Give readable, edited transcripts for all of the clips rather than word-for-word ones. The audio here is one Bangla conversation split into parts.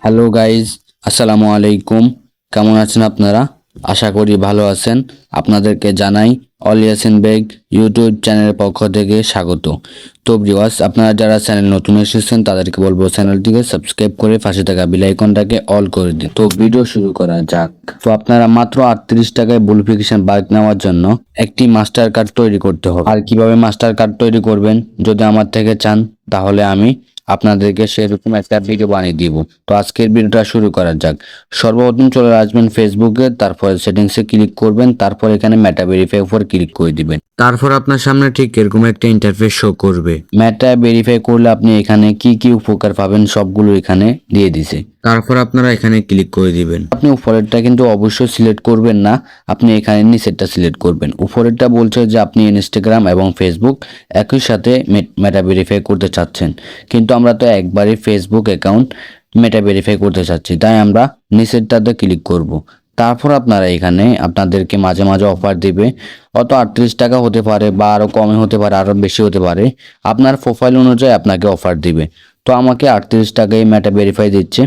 হ্যালো গাইজ, আসসালামু আলাইকুম। কেমন আছেন আপনারা? আশা করি ভালো আছেন। আপনাদেরকে জানাই অল ইয়াসিন বেগ ইউটিউব চ্যানেলের পক্ষ থেকে স্বাগত। তো ভিউয়ার্স, আপনারা যারা চ্যানেল নতুন এসেছেন তাদেরকে বলবো চ্যানেলটিকে সাবস্ক্রাইব করে পাশে থাকা বেল আইকনটাকে অল করে দিন। তো ভিডিও শুরু করা যাক। তো আপনারা মাত্র 38 টাকায় ভেরিফিকেশন বাইক নেওয়ার জন্য একটি মাস্টার কার্ড তৈরি করতে হবে। আর কিভাবে মাস্টার কার্ড তৈরি করবেন যদি আমার থেকে চান, তাহলে আমি আপনাদেরকে সেরকম একটা ভিডিও বানিয়ে দিব। তো আজকের ভিডিওটা শুরু করা যাক। সর্বপ্রথম চলে আসবেন ফেসবুকে, তারপর সেটিংসে ক্লিক করবেন, তারপর এখানে মেটা ভেরিফাই উপর ক্লিক করে দিবেন। তারপর আপনার সামনে ঠিক এরকম একটা ইন্টারফেস শো করবে। মেটা ভেরিফাই করলে আপনি এখানে কি কি উপকার পাবেন সবগুলো এখানে দিয়ে দিছে। তারপর আপনারা এখানে ক্লিক করে দিবেন। আপনি উপরেরটা কিন্তু অবশ্যই সিলেক্ট করবেন না, আপনি এখানে নিচেরটা সিলেক্ট করবেন। উপরেরটা বলছে যে আপনি ইনস্টাগ্রাম এবং ফেসবুক একই সাথে মেটা ভেরিফাই করতে চাচ্ছেন, কিন্তু আমরা তো একবারই ফেসবুক অ্যাকাউন্ট মেটা ভেরিফাই করতে চাচ্ছি, তাই আমরা নিচেরটাতে ক্লিক করব। তারপর আপনারা এখানে আপনাদেরকে মাঝে মাঝে অফার দিবে, অত 38 টাকা হতে পারে বা আরও কমে হতে পারে, আরও বেশি হতে পারে। আপনার প্রোফাইল অনুযায়ী আপনাকে অফার দিবে। তো আমাকে 38 টাকায় মেটা ভেরিফাই দিচ্ছে,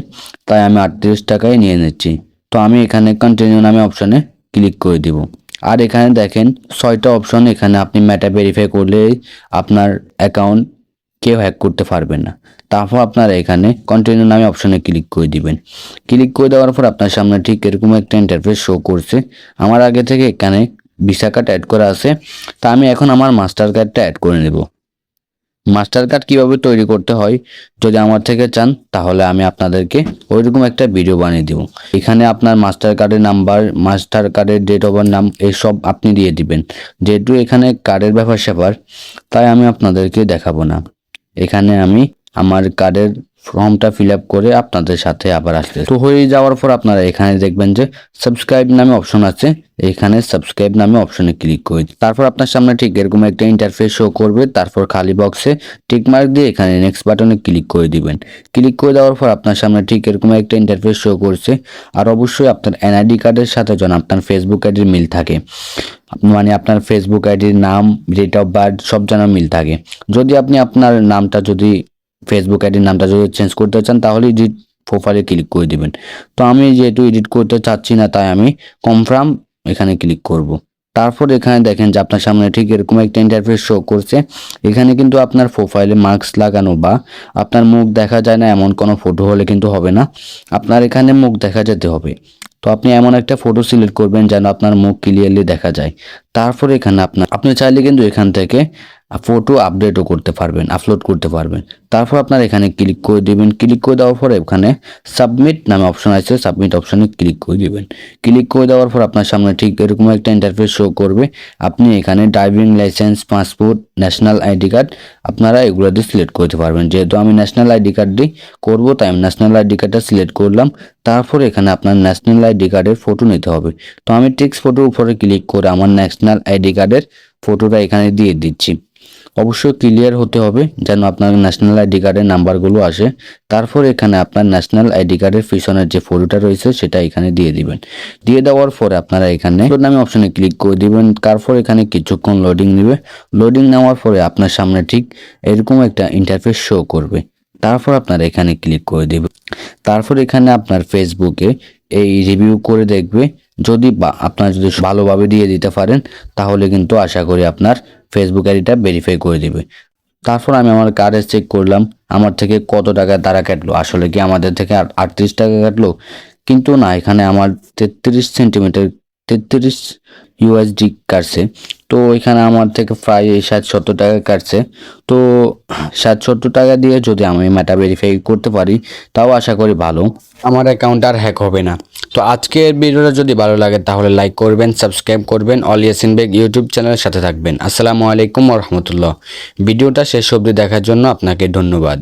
তাই আমি 38 টাকায় নিয়ে নিচ্ছি। তো আমি এখানে কন্টিনিউ নামে অপশানে ক্লিক করে দিব। আর এখানে দেখেন 6টা অপশন, এখানে আপনি মেটা ভেরিফাই করলে আপনার অ্যাকাউন্ট কেউ হ্যাক করতে পারবে না। তারপর আপনারা এখানে কন্টিনিউ নামে অপশনে ক্লিক করে দিবেন। ক্লিক করে দেওয়ার পর আপনার সামনে ঠিক এরকম একটা ইন্টারফেস শো করছে। আমার আগে থেকে এখানে ভিসা কার্ড অ্যাড করা আছে, তা আমি এখন আমার মাস্টার কার্ডটা অ্যাড করে নেব। মাস্টার কার্ড কীভাবে তৈরি করতে হয় যদি আমার থেকে চান, তাহলে আমি আপনাদেরকে ওইরকম একটা ভিডিও বানিয়ে দেব। এখানে আপনার মাস্টার কার্ডের নাম্বার, মাস্টার কার্ডের ডেট অফ নাম এসব আপনি দিয়ে দিবেন। যেহেতু এখানে কার্ডের ব্যাপার স্যাপার, তাই আমি আপনাদেরকে দেখাবো না। এখানে আমি আমার কার্ডের ফর্মটা ফিল আপ করে আপনাদের সাথে আবার আসতে তো হয়ে যাওয়ার পর আপনারা এখানে দেখবেন যে সাবস্ক্রাইব নামে অপশন আছে। এখানে সাবস্ক্রাইব নামে অপশনে ক্লিক করে তারপর আপনার সামনে ঠিক এরকম একটা ইন্টারফেস শো করবে। তারপর খালি বক্সে টিক মার্ক দিয়ে এখানে নেক্সট বাটনে ক্লিক করে দিবেন। ক্লিক করে দেওয়ার পর আপনার সামনে ঠিক এরকম একটা ইন্টারফেস শো করছে। আর অবশ্যই আপনার এনআইডি কার্ডের সাথে যেন আপনার ফেসবুক আইডির মিল থাকে, মানে আপনার ফেসবুক আইডির নাম, ডেট অফ বার্থ সব যেন মিল থাকে। যদি আপনি আপনার নামটা যদি ফেসবুক আইডির নামটা যদি চেঞ্জ করতে চান, তাহলে এডিট প্রোফাইলে ক্লিক করে দিবেন। তো আমি যেহেতু এডিট করতে চাচ্ছি না, তাই আমি কনফার্ম এখানে ক্লিক করব। তারপর এখানে দেখেন যে আপনার সামনে ঠিক এরকম একটা ইন্টারফেস শো করছে। এখানে কিন্তু আপনার প্রোফাইলে মাস্ক লাগানো বা আপনার মুখ দেখা যায় না এমন কোনো ফটো হলে কিন্তু হবে না, আপনার এখানে মুখ দেখা যেতে হবে। তো আপনি এমন একটা ফটো সিলেক্ট করবেন যেন আপনার মুখ ক্লিয়ারলি দেখা যায়। তারপর এখানে আপনি চাইলে কিন্তু এখান থেকে ফটো আপডেটও করতে পারবেন, আপলোড করতে পারবেন। তারপর আপনার এখানে ক্লিক করে দিবেন। ক্লিক করে দেওয়ার পরে এখানে সাবমিট নামে অপশন আছে, সাবমিট অপশনে ক্লিক করে দিবেন। ক্লিক করে দেওয়ার পর আপনার সামনে ঠিক এরকম একটা ইন্টারফেস শো করবে। আপনি এখানে driving licence, passport, national ID card আপনারা এগুলো দিয়ে সিলেক্ট করতে পারবেন। যেহেতু আমি ন্যাশনাল আইডি কার্ড দিয়ে করবো, তাই আমি ন্যাশনাল আইডি কার্ডটা সিলেক্ট করলাম। তারপর এখানে আপনার ন্যাশনাল আইডি কার্ডের ফটো নিতে হবে। তো আমি টেক্সট ফটোর উপরে ক্লিক করে আমার ন্যাশনাল আইডি কার্ডের ফটোটা এখানে দিয়ে দিচ্ছি। অবশ্যই ক্লিয়ার হতে হবে যেন আপনার ন্যাশনাল আইডি কার্ডের নাম্বারগুলো আসে। তারপর এখানে আপনার ন্যাশনাল আইডি কার্ডের পিছনের যে ফটোটা রয়েছে সেটা এখানে দিয়ে দিবেন। দিয়ে দেওয়ার পরে আপনারা এখানে আপলোড নামে অপশনে ক্লিক করে দিবেন। তারপর এখানে কিছুক্ষণ লোডিং নেবে। লোডিং নেওয়ার পরে আপনার সামনে ঠিক এরকম একটা ইন্টারফেস শো করবে। তারপর আপনারা এখানে ক্লিক করে দেবেন। তারপর এখানে আপনার ফেসবুকে এই রিভিউ করে দেখবে। যদি আপনার যদি ভালোভাবে দিয়ে দিতে পারেন, তাহলে কিন্তু আশা করি আপনার ফেসবুক আইডিটা ভেরিফাই করে দিবে। তারপর আমি আমার কার্ডে চেক করলাম আমার থেকে কত টাকা তারা কাটলো। আসলে কি আমাদের থেকে 38 টাকা কাটলো? কিন্তু না, এখানে আমার 33 সেন্টিমিটার 33 ইউএসডি কাটছে। তো এখানে আমার থেকে প্রায় 60-70 টাকা কাটছে। তো 60-70 টাকা দিয়ে যদি আমি মেটা ভেরিফাই করতে পারি, তাও আশা করি ভালো, আমার অ্যাকাউন্ট আর হ্যাক হবে না। তো আজকের ভিডিওটা যদি ভালো লাগে তাহলে লাইক করবেন, সাবস্ক্রাইব করবেন, অল ইয়াসিন বেগ ইউটিউব চ্যানেলের সাথে থাকবেন। আসসালামু আলাইকুম ওয়া রাহমাতুল্লাহ। ভিডিওটা শেষ অবধি দেখার জন্য আপনাকে ধন্যবাদ।